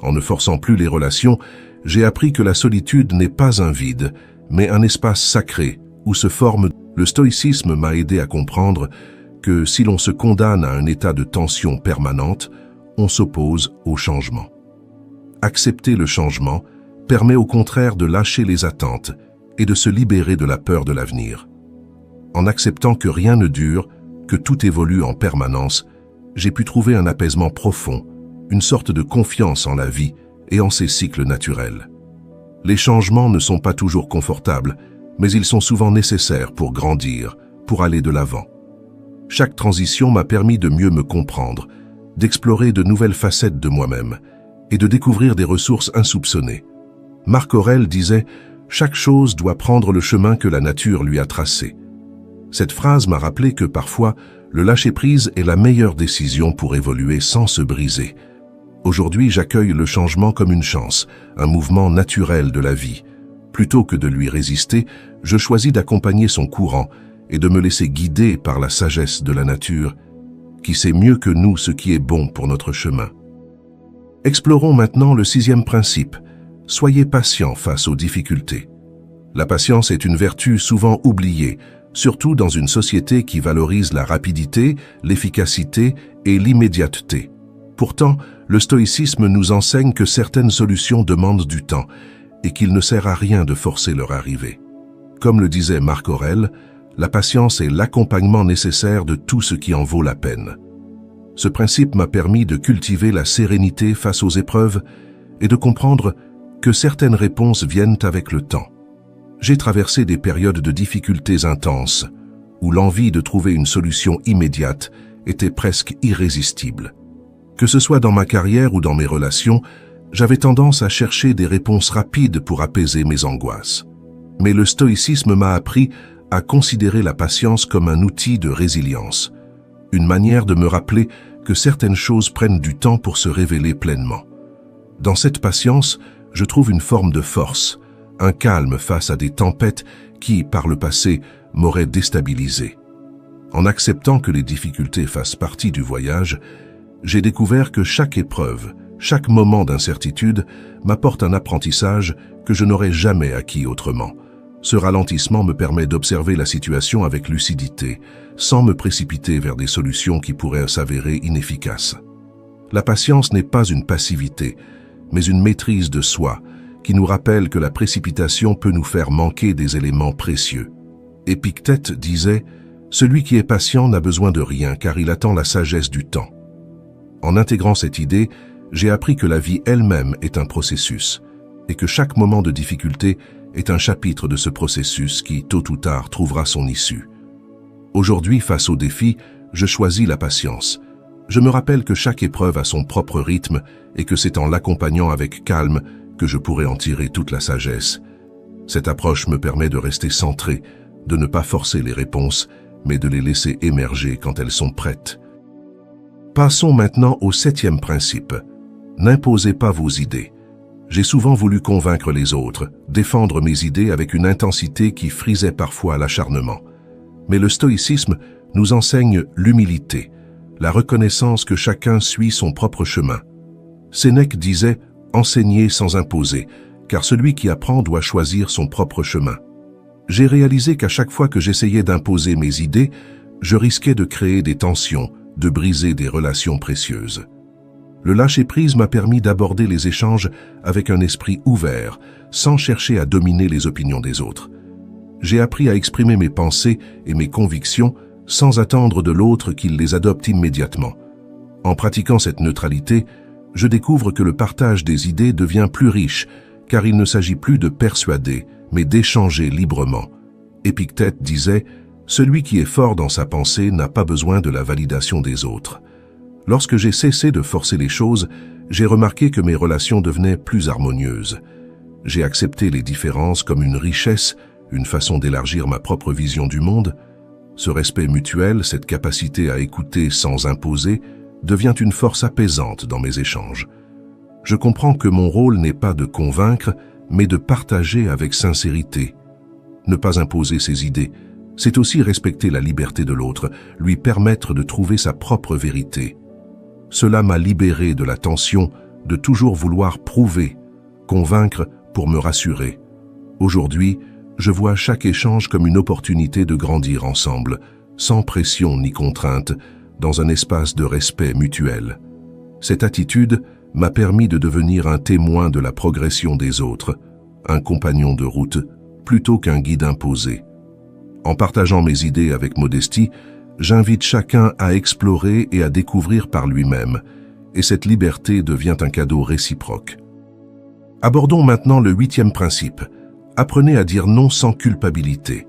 En ne forçant plus les relations, j'ai appris que la solitude n'est pas un vide, mais un espace sacré où se forme. Le stoïcisme m'a aidé à comprendre que si l'on se condamne à un état de tension permanente, on s'oppose au changement. Accepter le changement permet au contraire de lâcher les attentes et de se libérer de la peur de l'avenir. En acceptant que rien ne dure, que tout évolue en permanence, j'ai pu trouver un apaisement profond, une sorte de confiance en la vie et en ses cycles naturels. Les changements ne sont pas toujours confortables, mais ils sont souvent nécessaires pour grandir, pour aller de l'avant. Chaque transition m'a permis de mieux me comprendre, d'explorer de nouvelles facettes de moi-même et de découvrir des ressources insoupçonnées. Marc Aurèle disait « Chaque chose doit prendre le chemin que la nature lui a tracé ». Cette phrase m'a rappelé que parfois, le lâcher-prise est la meilleure décision pour évoluer sans se briser. Aujourd'hui, j'accueille le changement comme une chance, un mouvement naturel de la vie. Plutôt que de lui résister, je choisis d'accompagner son courant et de me laisser guider par la sagesse de la nature, qui sait mieux que nous ce qui est bon pour notre chemin. Explorons maintenant le 6e principe. Soyez patient face aux difficultés. La patience est une vertu souvent oubliée, surtout dans une société qui valorise la rapidité, l'efficacité et l'immédiateté. Pourtant, le stoïcisme nous enseigne que certaines solutions demandent du temps et qu'il ne sert à rien de forcer leur arrivée. Comme le disait Marc Aurèle, la patience est l'accompagnement nécessaire de tout ce qui en vaut la peine. Ce principe m'a permis de cultiver la sérénité face aux épreuves et de comprendre que certaines réponses viennent avec le temps. J'ai traversé des périodes de difficultés intenses, où l'envie de trouver une solution immédiate était presque irrésistible. Que ce soit dans ma carrière ou dans mes relations, j'avais tendance à chercher des réponses rapides pour apaiser mes angoisses. Mais le stoïcisme m'a appris à considérer la patience comme un outil de résilience, une manière de me rappeler que certaines choses prennent du temps pour se révéler pleinement. Dans cette patience, je trouve une forme de force, un calme face à des tempêtes qui, par le passé, m'auraient déstabilisé. En acceptant que les difficultés fassent partie du voyage, j'ai découvert que chaque épreuve, chaque moment d'incertitude m'apporte un apprentissage que je n'aurais jamais acquis autrement. Ce ralentissement me permet d'observer la situation avec lucidité, sans me précipiter vers des solutions qui pourraient s'avérer inefficaces. La patience n'est pas une passivité, mais une maîtrise de soi, qui nous rappelle que la précipitation peut nous faire manquer des éléments précieux. Épictète disait « Celui qui est patient n'a besoin de rien car il attend la sagesse du temps ». En intégrant cette idée, j'ai appris que la vie elle-même est un processus et que chaque moment de difficulté est un chapitre de ce processus qui, tôt ou tard, trouvera son issue. Aujourd'hui, face aux défis, je choisis la patience. Je me rappelle que chaque épreuve a son propre rythme et que c'est en l'accompagnant avec calme que je pourrai en tirer toute la sagesse. Cette approche me permet de rester centré, de ne pas forcer les réponses, mais de les laisser émerger quand elles sont prêtes. Passons maintenant au 7e principe. N'imposez pas vos idées. J'ai souvent voulu convaincre les autres, défendre mes idées avec une intensité qui frisait parfois l'acharnement. Mais le stoïcisme nous enseigne l'humilité, la reconnaissance que chacun suit son propre chemin. Sénèque disait « Enseignez sans imposer, car celui qui apprend doit choisir son propre chemin ». J'ai réalisé qu'à chaque fois que j'essayais d'imposer mes idées, je risquais de créer des tensions, de briser des relations précieuses. Le lâcher-prise m'a permis d'aborder les échanges avec un esprit ouvert, sans chercher à dominer les opinions des autres. J'ai appris à exprimer mes pensées et mes convictions sans attendre de l'autre qu'il les adopte immédiatement. En pratiquant cette neutralité, je découvre que le partage des idées devient plus riche, car il ne s'agit plus de persuader, mais d'échanger librement. Épictète disait « Celui qui est fort dans sa pensée n'a pas besoin de la validation des autres ». Lorsque j'ai cessé de forcer les choses, j'ai remarqué que mes relations devenaient plus harmonieuses. J'ai accepté les différences comme une richesse, une façon d'élargir ma propre vision du monde. Ce respect mutuel, cette capacité à écouter sans imposer, devient une force apaisante dans mes échanges. Je comprends que mon rôle n'est pas de convaincre, mais de partager avec sincérité. Ne pas imposer ses idées, c'est aussi respecter la liberté de l'autre, lui permettre de trouver sa propre vérité. Cela m'a libéré de la tension, de toujours vouloir prouver, convaincre pour me rassurer. Aujourd'hui, je vois chaque échange comme une opportunité de grandir ensemble, sans pression ni contrainte, dans un espace de respect mutuel. Cette attitude m'a permis de devenir un témoin de la progression des autres, un compagnon de route, plutôt qu'un guide imposé. En partageant mes idées avec modestie, j'invite chacun à explorer et à découvrir par lui-même, et cette liberté devient un cadeau réciproque. Abordons maintenant le 8e principe. Apprenez à dire non sans culpabilité.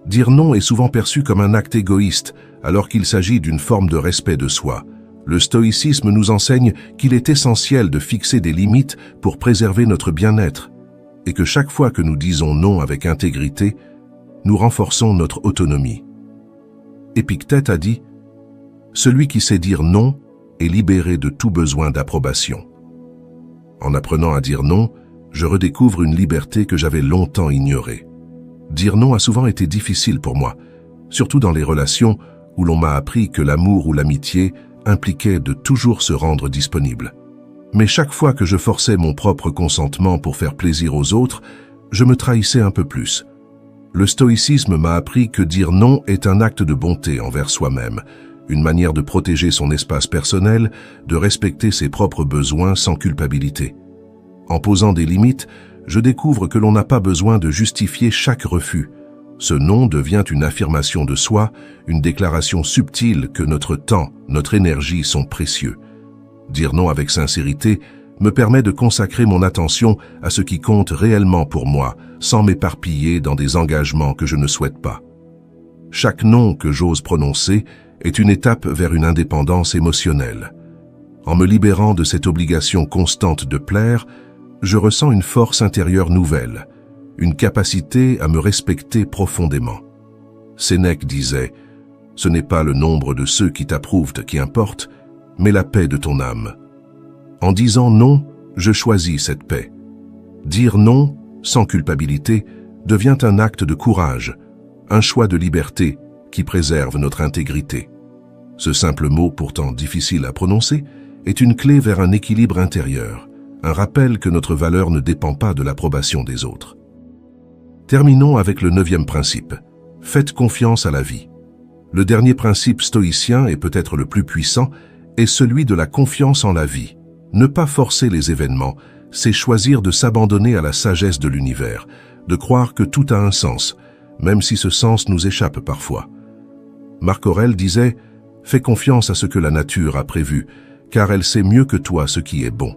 Dire non est souvent perçu comme un acte égoïste, alors qu'il s'agit d'une forme de respect de soi. Le stoïcisme nous enseigne qu'il est essentiel de fixer des limites pour préserver notre bien-être, et que chaque fois que nous disons non avec intégrité, nous renforçons notre autonomie. Épictète a dit « Celui qui sait dire non est libéré de tout besoin d'approbation ». En apprenant à dire non, je redécouvre une liberté que j'avais longtemps ignorée. Dire non a souvent été difficile pour moi, surtout dans les relations où l'on m'a appris que l'amour ou l'amitié impliquait de toujours se rendre disponible. Mais chaque fois que je forçais mon propre consentement pour faire plaisir aux autres, je me trahissais un peu plus. Le stoïcisme m'a appris que dire non est un acte de bonté envers soi-même, une manière de protéger son espace personnel, de respecter ses propres besoins sans culpabilité. En posant des limites, je découvre que l'on n'a pas besoin de justifier chaque refus. Ce non devient une affirmation de soi, une déclaration subtile que notre temps, notre énergie sont précieux. Dire non avec sincérité me permet de consacrer mon attention à ce qui compte réellement pour moi, sans m'éparpiller dans des engagements que je ne souhaite pas. Chaque non que j'ose prononcer est une étape vers une indépendance émotionnelle. En me libérant de cette obligation constante de plaire, je ressens une force intérieure nouvelle, une capacité à me respecter profondément. Sénèque disait « Ce n'est pas le nombre de ceux qui t'approuvent qui importe, mais la paix de ton âme. » En disant non, je choisis cette paix. Dire non, sans culpabilité, devient un acte de courage, un choix de liberté qui préserve notre intégrité. Ce simple mot, pourtant difficile à prononcer, est une clé vers un équilibre intérieur, un rappel que notre valeur ne dépend pas de l'approbation des autres. Terminons avec le 9e principe. Faites confiance à la vie. Le dernier principe stoïcien, et peut-être le plus puissant, est celui de la confiance en la vie. Ne pas forcer les événements, c'est choisir de s'abandonner à la sagesse de l'univers, de croire que tout a un sens, même si ce sens nous échappe parfois. Marc Aurèle disait « Fais confiance à ce que la nature a prévu, car elle sait mieux que toi ce qui est bon. »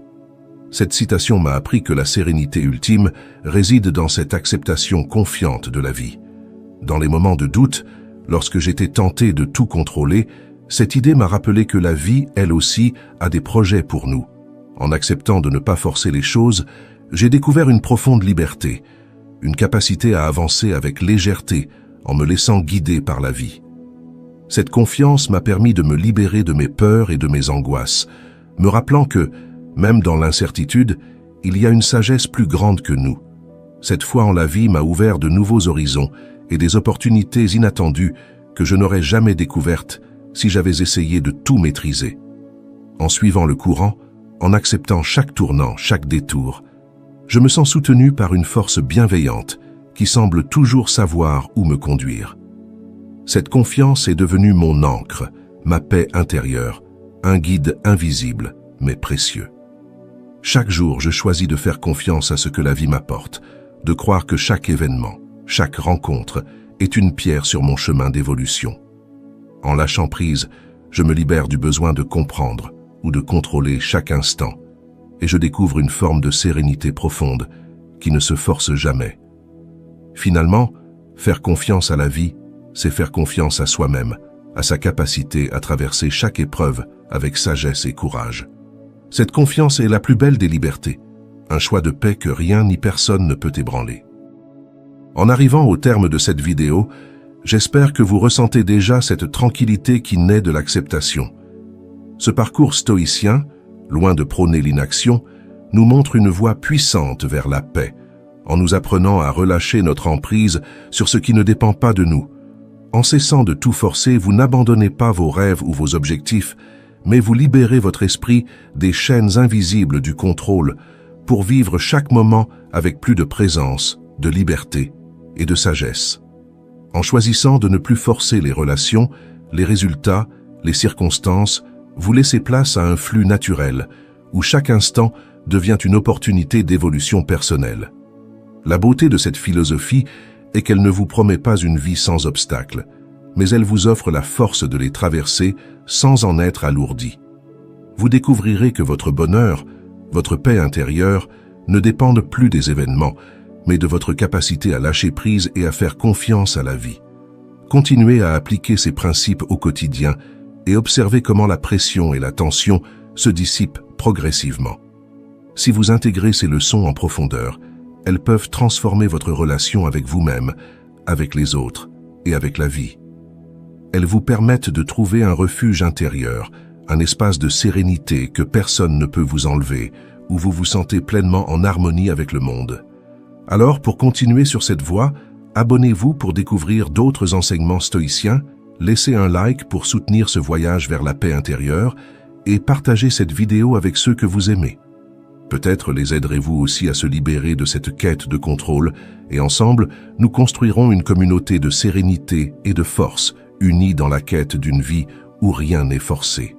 Cette citation m'a appris que la sérénité ultime réside dans cette acceptation confiante de la vie. Dans les moments de doute, lorsque j'étais tenté de tout contrôler, cette idée m'a rappelé que la vie, elle aussi, a des projets pour nous. En acceptant de ne pas forcer les choses, j'ai découvert une profonde liberté, une capacité à avancer avec légèreté en me laissant guider par la vie. Cette confiance m'a permis de me libérer de mes peurs et de mes angoisses, me rappelant que, même dans l'incertitude, il y a une sagesse plus grande que nous. Cette foi en la vie m'a ouvert de nouveaux horizons et des opportunités inattendues que je n'aurais jamais découvertes si j'avais essayé de tout maîtriser. En suivant le courant, en acceptant chaque tournant, chaque détour, je me sens soutenu par une force bienveillante qui semble toujours savoir où me conduire. Cette confiance est devenue mon ancre, ma paix intérieure, un guide invisible mais précieux. Chaque jour, je choisis de faire confiance à ce que la vie m'apporte, de croire que chaque événement, chaque rencontre est une pierre sur mon chemin d'évolution. En lâchant prise, je me libère du besoin de comprendre ou de contrôler chaque instant, et je découvre une forme de sérénité profonde qui ne se force jamais. Finalement, faire confiance à la vie, c'est faire confiance à soi-même, à sa capacité à traverser chaque épreuve avec sagesse et courage. Cette confiance est la plus belle des libertés, un choix de paix que rien ni personne ne peut ébranler. En arrivant au terme de cette vidéo, j'espère que vous ressentez déjà cette tranquillité qui naît de l'acceptation. Ce parcours stoïcien, loin de prôner l'inaction, nous montre une voie puissante vers la paix, en nous apprenant à relâcher notre emprise sur ce qui ne dépend pas de nous. En cessant de tout forcer, vous n'abandonnez pas vos rêves ou vos objectifs, mais vous libérez votre esprit des chaînes invisibles du contrôle pour vivre chaque moment avec plus de présence, de liberté et de sagesse. En choisissant de ne plus forcer les relations, les résultats, les circonstances, vous laissez place à un flux naturel, où chaque instant devient une opportunité d'évolution personnelle. La beauté de cette philosophie est qu'elle ne vous promet pas une vie sans obstacles, mais elle vous offre la force de les traverser sans en être alourdi. Vous découvrirez que votre bonheur, votre paix intérieure, ne dépendent plus des événements, mais de votre capacité à lâcher prise et à faire confiance à la vie. Continuez à appliquer ces principes au quotidien et observez comment la pression et la tension se dissipent progressivement. Si vous intégrez ces leçons en profondeur, elles peuvent transformer votre relation avec vous-même, avec les autres et avec la vie. Elles vous permettent de trouver un refuge intérieur, un espace de sérénité que personne ne peut vous enlever, où vous vous sentez pleinement en harmonie avec le monde. Alors, pour continuer sur cette voie, abonnez-vous pour découvrir d'autres enseignements stoïciens, laissez un like pour soutenir ce voyage vers la paix intérieure et partagez cette vidéo avec ceux que vous aimez. Peut-être les aiderez-vous aussi à se libérer de cette quête de contrôle et ensemble, nous construirons une communauté de sérénité et de force, unie dans la quête d'une vie où rien n'est forcé.